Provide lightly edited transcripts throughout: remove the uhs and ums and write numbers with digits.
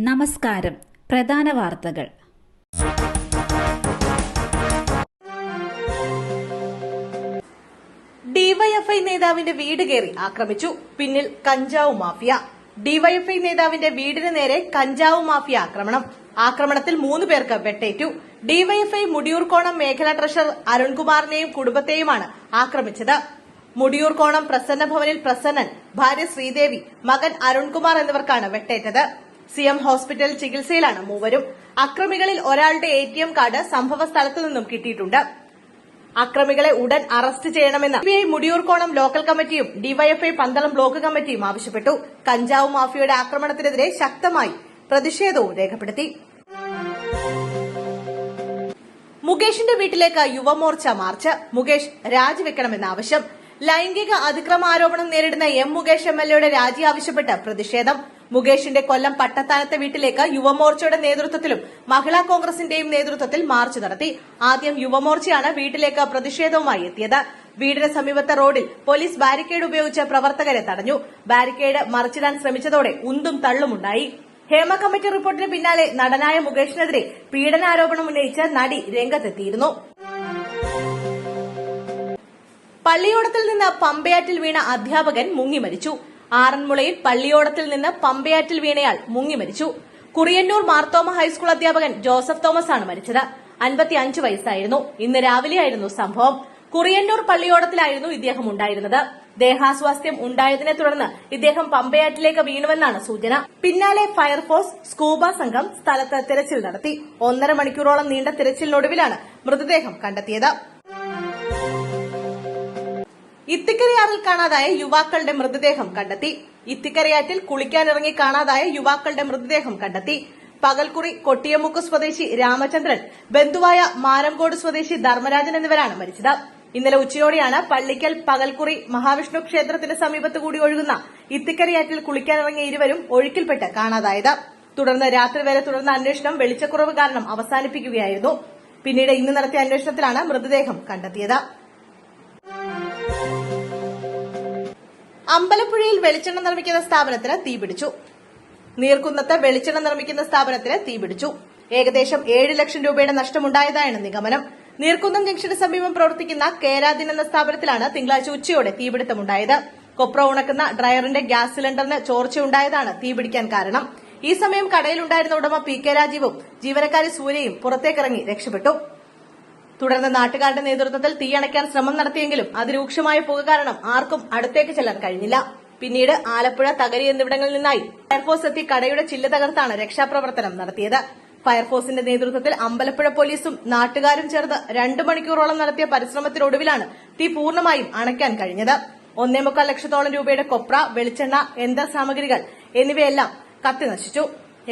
നമസ്കാരം. പ്രധാന വാർത്തകൾ. ഡിവൈഎഫ്ഐ നേതാവിന്റെ വീട് കയറി ആക്രമിച്ചു. പിന്നിൽ കഞ്ചാവ് മാഫിയ. ഡിവൈഎഫ്ഐ നേതാവിന്റെ വീടിന് നേരെ കഞ്ചാവ് മാഫിയ ആക്രമണം. ആക്രമണത്തിൽ 3 പേർക്ക് വെട്ടേറ്റു. ഡിവൈഎഫ്ഐ മുടിയൂർക്കോണം മേഖലാ ട്രഷറർ അരുൺകുമാറിനെയും കുടുംബത്തെയുമാണ് ആക്രമിച്ചത്. മുടിയൂർക്കോണം പ്രസന്ന ഭവനിൽ പ്രസന്നൻ, ഭാര്യ ശ്രീദേവി, മകൻ അരുൺകുമാർ എന്നിവർക്കാണ് വെട്ടേറ്റത്. സിഎം ഹോസ്പിറ്റലിൽ ചികിത്സയിലാണ് മൂവരും. അക്രമികളിൽ ഒരാളുടെ ATM കാർഡ് സംഭവ സ്ഥലത്തു നിന്നും കിട്ടിയിട്ടുണ്ട്. അക്രമികളെ ഉടൻ അറസ്റ്റ് ചെയ്യണമെന്ന് സിപിഐ മുടിയൂർക്കോണം ലോക്കൽ കമ്മിറ്റിയും ഡിവൈഎഫ്ഐ പന്തളം ബ്ലോക്ക് കമ്മിറ്റിയും ആവശ്യപ്പെട്ടു. കഞ്ചാവ് മാഫിയയുടെ ആക്രമണത്തിനെതിരെ ശക്തമായി പ്രതിഷേധവും രേഖപ്പെടുത്തി. മുകേഷിന്റെ വീട്ടിലേക്ക് യുവമോർച്ച മാർച്ച്. മുകേഷ് രാജിവെക്കണമെന്ന ആവശ്യം. ലൈംഗിക അതിക്രമാരോപണം നേരിടുന്ന മുകേഷ് MLAയുടെ രാജി ആവശ്യപ്പെട്ട് പ്രതിഷേധം. മുകേഷിന്റെ കൊല്ലം പട്ടത്താനത്തെ വീട്ടിലേക്ക് യുവമോർച്ചയുടെ നേതൃത്വത്തിലും മഹിളാ കോൺഗ്രസിന്റെയും നേതൃത്വത്തിൽ മാർച്ച് നടത്തി. ആദ്യം യുവമോർച്ചയാണ് വീട്ടിലേക്ക് പ്രതിഷേധവുമായി എത്തിയത്. വീടിന് സമീപത്തെ റോഡിൽ പോലീസ് ബാരിക്കേഡ് ഉപയോഗിച്ച് പ്രവർത്തകരെ തടഞ്ഞു. ബാരിക്കേഡ് മറിച്ചിടാൻ ശ്രമിച്ചതോടെ ഉന്തും തള്ളുമുണ്ടായി. ഹേമ കമ്മിറ്റി റിപ്പോർട്ടിന് പിന്നാലെ നടനായ മുകേഷിനെതിരെ പീഡനാരോപണം ഉന്നയിച്ച് നടി രംഗത്തെത്തിയിരുന്നു. പള്ളിയോടത്തിൽ നിന്ന് പമ്പയാറ്റിൽ വീണ അധ്യാപകൻ മുങ്ങി മരിച്ചു. ആറന്മുളയിൽ പള്ളിയോടത്തിൽ നിന്ന് പമ്പയാറ്റിൽ വീണയാൾ മുങ്ങി മരിച്ചു. കുറിയന്നൂർ മാർത്തോമ ഹൈസ്കൂൾ അധ്യാപകൻ ജോസഫ് തോമസ് ആണ് മരിച്ചത്. 55 വയസ്സായിരുന്നു. ഇന്ന് രാവിലെയായിരുന്നു സംഭവം. കുറിയന്നൂർ പള്ളിയോടത്തിലായിരുന്നു ഇദ്ദേഹം ഉണ്ടായിരുന്നത്. ദേഹാസ്വാസ്ഥ്യം ഉണ്ടായതിനെ തുടർന്ന് ഇദ്ദേഹം പമ്പയാറ്റിലേക്ക് വീണുവെന്നാണ് സൂചന. പിന്നാലെ ഫയർഫോഴ്സ്, സ്കൂബ സംഘം സ്ഥലത്ത് തിരച്ചിൽ നടത്തി. 1.5 മണിക്കൂറോളം നീണ്ട തിരച്ചിലിനൊടുവിലാണ് മൃതദേഹം കണ്ടെത്തിയത്. ഇത്തിക്കരയാറിൽ കാണാതായ യുവാക്കളുടെ മൃതദേഹം കണ്ടെത്തി. ഇത്തിക്കരയാറ്റിൽ കുളിക്കാനിറങ്ങി കാണാതായ യുവാക്കളുടെ മൃതദേഹം കണ്ടെത്തി. പകൽക്കുറി കൊട്ടിയമുക്ക് സ്വദേശി രാമചന്ദ്രൻ, ബന്ധുവായ മാരംകോട് സ്വദേശി ധർമ്മരാജൻ എന്നിവരാണ് മരിച്ചത്. ഇന്നലെ ഉച്ചയോടെയാണ് പള്ളിക്കൽ പകൽക്കുറി മഹാവിഷ്ണു ക്ഷേത്രത്തിന് സമീപത്തുകൂടി ഒഴുകുന്ന ഇത്തിക്കരയാറ്റിൽ കുളിക്കാനിറങ്ങിയ ഇരുവരും ഒഴുക്കിൽപ്പെട്ട് കാണാതായത്. തുടർന്ന് രാത്രി വരെ തുടർന്ന അന്വേഷണം വെളിച്ചക്കുറവ് കാരണം അവസാനിപ്പിക്കുകയായിരുന്നു. പിന്നീട് ഇന്ന് നടത്തിയ അന്വേഷണത്തിലാണ് മൃതദേഹം കണ്ടെത്തിയത്. അമ്പലപ്പുഴയിൽ വെളിച്ചെണ്ണ നിർമ്മിക്കുന്ന സ്ഥാപനത്തിന് തീപിടിച്ചു. നീർക്കുന്നത്ത് വെളിച്ചെണ്ണ നിർമ്മിക്കുന്ന സ്ഥാപനത്തിന് തീപിടിച്ചു. ഏകദേശം 7 ലക്ഷം രൂപയുടെ നഷ്ടമുണ്ടായതായാണ് നിഗമനം. നീർക്കുന്നം ജംഗ്ഷന് സമീപം പ്രവർത്തിക്കുന്ന കേരാദിൻ എന്ന സ്ഥാപനത്തിലാണ് തിങ്കളാഴ്ച ഉച്ചയോടെ തീപിടുത്തമുണ്ടായത്. കൊപ്ര ഉണക്കുന്ന ഡ്രയറിന്റെ ഗ്യാസ് സിലിണ്ടറിന് ചോർച്ചയുണ്ടായതാണ് തീപിടിക്കാൻ കാരണം. ഈ സമയം കടയിലുണ്ടായിരുന്ന ഉടമ PK രാജീവും ജീവനക്കാരി സൂര്യയും പുറത്തേക്കിറങ്ങി രക്ഷപ്പെട്ടു. തുടർന്ന് നാട്ടുകാരുടെ നേതൃത്വത്തിൽ തീയണയ്ക്കാൻ ശ്രമം നടത്തിയെങ്കിലും അതിരൂക്ഷമായ പുക കാരണം ആർക്കും അടുത്തേക്ക് ചെല്ലാൻ കഴിഞ്ഞില്ല. പിന്നീട് ആലപ്പുഴ, തകരി എന്നിവിടങ്ങളിൽ നിന്നായി ഫയർഫോഴ്സ് എത്തി കടയുടെ ചില്ല് തകർത്താണ് രക്ഷാപ്രവർത്തനം നടത്തിയത്. ഫയർഫോഴ്സിന്റെ നേതൃത്വത്തിൽ അമ്പലപ്പുഴ പോലീസും നാട്ടുകാരും ചേർന്ന് 2 മണിക്കൂറോളം നടത്തിയ പരിശ്രമത്തിനൊടുവിലാണ് തീ പൂർണ്ണമായും അണയ്ക്കാൻ കഴിഞ്ഞത്. 1.25 ലക്ഷത്തോളം രൂപയുടെ കൊപ്ര, വെളിച്ചെണ്ണ, യന്ത്രസാമഗ്രികൾ എന്നിവയെല്ലാം കത്തിനശിച്ചു.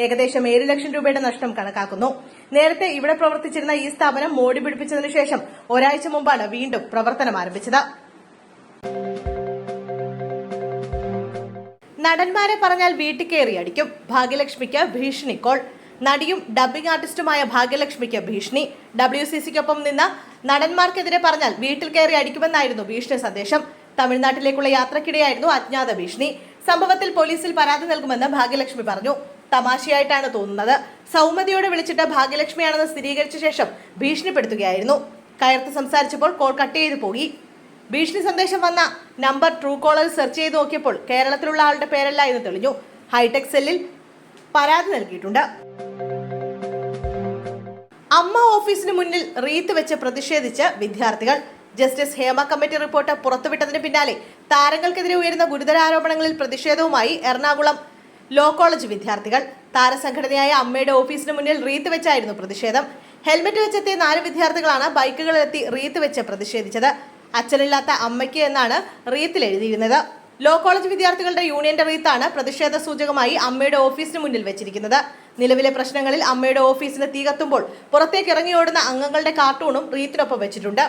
ഏകദേശം 7 ലക്ഷം രൂപയുടെ നഷ്ടം കണക്കാക്കുന്നു. നേരത്തെ ഇവിടെ പ്രവർത്തിച്ചിരുന്ന ഈ സ്ഥാപനം മോടി പിടിപ്പിച്ചതിനു ശേഷം ഒരാഴ്ച മുമ്പാണ് വീണ്ടും പ്രവർത്തനം ആരംഭിച്ചത്. നടന്മാരെ പറഞ്ഞാൽ വീട്ടിൽ കയറി അടിക്കും. ഭാഗ്യലക്ഷ്മിക്ക് ഭീഷണി കോൾ. നടിയും ഡബ്ബിംഗ് ആർട്ടിസ്റ്റുമായ ഭാഗ്യലക്ഷ്മിക്ക് ഭീഷണി. WCCക്കൊപ്പം നിന്ന് നടന്മാർക്കെതിരെ പറഞ്ഞാൽ വീട്ടിൽ കയറി അടിക്കുമെന്നായിരുന്നു ഭീഷണി സന്ദേശം. തമിഴ്നാട്ടിലേക്കുള്ള യാത്രക്കിടെയായിരുന്നു അജ്ഞാത ഭീഷണി. സംഭവത്തിൽ പോലീസിൽ പരാതി നൽകുമെന്ന് ഭാഗ്യലക്ഷ്മി പറഞ്ഞു. തമാശയായിട്ടാണ് തോന്നുന്നത്. സൗമ്യതയോടെ വിളിച്ചിട്ട് ഭാഗ്യലക്ഷ്മിയാണെന്ന് സ്ഥിരീകരിച്ച ശേഷം ഭീഷണിപ്പെടുത്തുകയായിരുന്നു. കയർത്ത് സംസാരിച്ചപ്പോൾ കോൾ കട്ട് ചെയ്തു പോയി. ഭീഷണി സന്ദേശം വന്ന നമ്പർ ട്രൂ കോളർ സെർച്ച് ചെയ്ത് നോക്കിയപ്പോൾ കേരളത്തിലുള്ള ആളുടെ പേരല്ല എന്ന് തെളിഞ്ഞു. ഹൈടെക് സെല്ലിൽ പരാതി നൽകിയിട്ടുണ്ട്. അമ്മ ഓഫീസിന് മുന്നിൽ റീത്ത് വെച്ച് പ്രതിഷേധിച്ച് വിദ്യാർത്ഥികൾ. ജസ്റ്റിസ് ഹേമ കമ്മിറ്റി റിപ്പോർട്ട് പുറത്തുവിട്ടതിന് പിന്നാലെ താരങ്ങൾക്കെതിരെ ഉയരുന്ന ഗുരുതരാരോപണങ്ങളിൽ പ്രതിഷേധവുമായി എറണാകുളം ലോ കോളേജ് വിദ്യാർത്ഥികൾ. താരസംഘടനയായ അമ്മയുടെ ഓഫീസിന് മുന്നിൽ റീത്ത് വെച്ചായിരുന്നു പ്രതിഷേധം. ഹെൽമറ്റ് വെച്ചെത്തിയ 4 വിദ്യാർത്ഥികളാണ് ബൈക്കുകളിലെത്തി റീത്ത് വെച്ച് പ്രതിഷേധിച്ചത്. അച്ഛനില്ലാത്ത അമ്മയ്ക്ക് എന്നാണ് റീത്തിൽ എഴുതിയിരുന്നത്. ലോ കോളേജ് വിദ്യാർത്ഥികളുടെ യൂണിയന്റെ റീത്താണ് പ്രതിഷേധ സൂചകമായി അമ്മയുടെ ഓഫീസിന് മുന്നിൽ വെച്ചിരിക്കുന്നത്. നിലവിലെ പ്രശ്നങ്ങളിൽ അമ്മയുടെ ഓഫീസിന് തീ കത്തുമ്പോൾ പുറത്തേക്ക് ഇറങ്ങിയോടുന്ന അംഗങ്ങളുടെ കാർട്ടൂണും റീത്തിനൊപ്പം വെച്ചിട്ടുണ്ട്.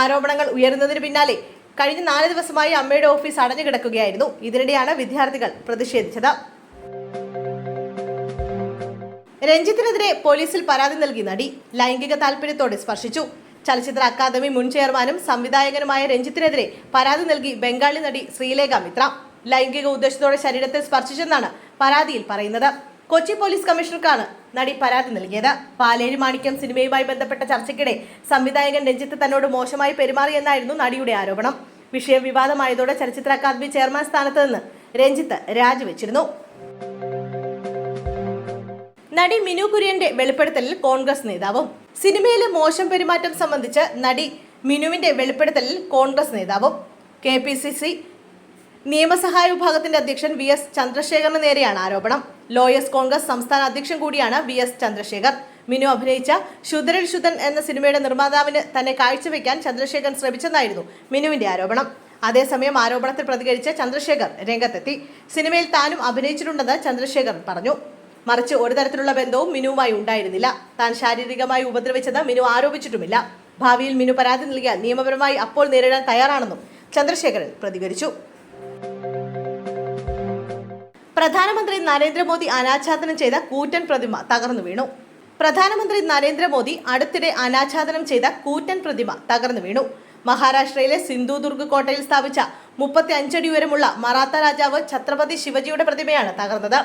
ആരോപണങ്ങൾ ഉയരുന്നതിന് പിന്നാലെ കഴിഞ്ഞ 4 ദിവസമായി അമ്മയുടെ ഓഫീസ് അടഞ്ഞു കിടക്കുകയായിരുന്നു. ഇതിനിടെയാണ് വിദ്യാർത്ഥികൾ പ്രതിഷേധിച്ചത്. രഞ്ജിത്തിനെതിരെ പോലീസിൽ പരാതി നൽകി നടി. ലൈംഗിക താൽപര്യത്തോടെ സ്പർശിച്ചു. ചലച്ചിത്ര അക്കാദമി മുൻ ചെയർമാനും സംവിധായകനുമായ രഞ്ജിത്തിനെതിരെ പരാതി നൽകി ബംഗാളി നടി ശ്രീലേഖ മിത്ര. ലൈംഗിക ഉദ്ദേശത്തോടെ ശരീരത്തെ സ്പർശിച്ചെന്നാണ് പരാതിയിൽ പറയുന്നത്. കൊച്ചി പോലീസ് കമ്മീഷണർക്കാണ് നടി പരാതി നൽകിയത്. പാലേരി മാണിക്യം സിനിമയുമായി ബന്ധപ്പെട്ട ചർച്ചയ്ക്കിടെ സംവിധായകൻ രഞ്ജിത്ത് തന്നോട് മോശമായി പെരുമാറിയെന്നായിരുന്നു നടിയുടെ ആരോപണം. വിഷയം വിവാദമായതോടെ ചലച്ചിത്ര അക്കാദമി ചെയർമാൻ സ്ഥാനത്ത് നിന്ന് രഞ്ജിത്ത് രാജിവെച്ചിരുന്നു. നടി മിനു കുര്യന്റെ വെളിപ്പെടുത്തലിൽ കോൺഗ്രസ് നേതാവും. സിനിമയിലെ മോശം പെരുമാറ്റം സംബന്ധിച്ച് നടി മിനുവിന്റെ വെളിപ്പെടുത്തലിൽ കോൺഗ്രസ് നേതാവും. KPCC നിയമസഹായ വിഭാഗത്തിന്റെ അധ്യക്ഷൻ VS ചന്ദ്രശേഖറിന് നേരെയാണ് ആരോപണം. ലോയേഴ്സ് കോൺഗ്രസ് സംസ്ഥാന അധ്യക്ഷൻ കൂടിയാണ് VS ചന്ദ്രശേഖർ. മിനു അഭിനയിച്ച ശുദ്ധരിൽ ശുദ്ധൻ എന്ന സിനിമയുടെ നിർമ്മാതാവിന് തന്നെ കാഴ്ചവെക്കാൻ ചന്ദ്രശേഖർ ശ്രമിച്ചെന്നായിരുന്നു മിനുവിന്റെ ആരോപണം. അതേസമയം ആരോപണത്തിൽ പ്രതികരിച്ച ചന്ദ്രശേഖർ രംഗത്തെത്തി. സിനിമയിൽ താനും അഭിനയിച്ചിട്ടുണ്ടെന്ന് ചന്ദ്രശേഖർ പറഞ്ഞു. മറിച്ച് ഒരു തരത്തിലുള്ള ബന്ധവും മിനുവുമായി ഉണ്ടായിരുന്നില്ല. താൻ ശാരീരികമായി ഉപദ്രവിച്ചത് മിനു ആരോപിച്ചിട്ടുമില്ല. ഭാവിയിൽ മിനു പരാതി നൽകിയാൽ നിയമപരമായി അപ്പോൾ നേരിടാൻ തയ്യാറാണെന്നും ചന്ദ്രശേഖരൻ പ്രതികരിച്ചു. പ്രധാനമന്ത്രി നരേന്ദ്രമോദി അനാച്ഛാദനം ചെയ്ത കൂറ്റൻ പ്രതിമ തകർന്നു വീണു. പ്രധാനമന്ത്രി നരേന്ദ്രമോദി അടുത്തിടെ അനാച്ഛാദനം ചെയ്ത കൂറ്റൻ പ്രതിമ തകർന്നു വീണു. മഹാരാഷ്ട്രയിലെ സിന്ധുദുർഗ് കോട്ടയിൽ സ്ഥാപിച്ച 35 അടി ഉയരമുള്ള മറാത്ത രാജാവ് ഛത്രപതി ശിവജിയുടെ പ്രതിമയാണ് തകർന്നത്.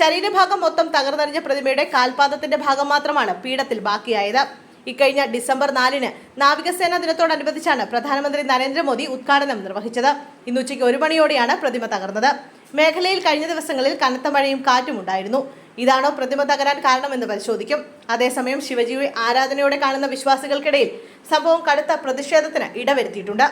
ശരീരഭാഗം മൊത്തം തകർന്നറിഞ്ഞ പ്രതിമയുടെ കാൽപാദത്തിന്റെ ഭാഗം മാത്രമാണ് പീഠത്തിൽ ബാക്കിയായത്. ഇക്കഴിഞ്ഞ ഡിസംബർ 4-ന് നാവികസേനാ ദിനത്തോടനുബന്ധിച്ചാണ് പ്രധാനമന്ത്രി നരേന്ദ്രമോദി ഉദ്ഘാടനം നിർവഹിച്ചത്. ഇന്ന് ഉച്ചയ്ക്ക് 1 മണിയോടെയാണ് പ്രതിമ തകർന്നത്. മേഖലയിൽ കഴിഞ്ഞ ദിവസങ്ങളിൽ കനത്ത മഴയും കാറ്റും ഉണ്ടായിരുന്നു. ഇതാണോ പ്രതിമ തകരാൻ കാരണമെന്ന് പരിശോധിക്കും. അതേസമയം ശിവജിയെ ആരാധനയോടെ കാണുന്ന വിശ്വാസികൾക്കിടയിൽ സംഭവം കടുത്ത പ്രതിഷേധത്തിന് ഇടവരുത്തിയിട്ടുണ്ട്.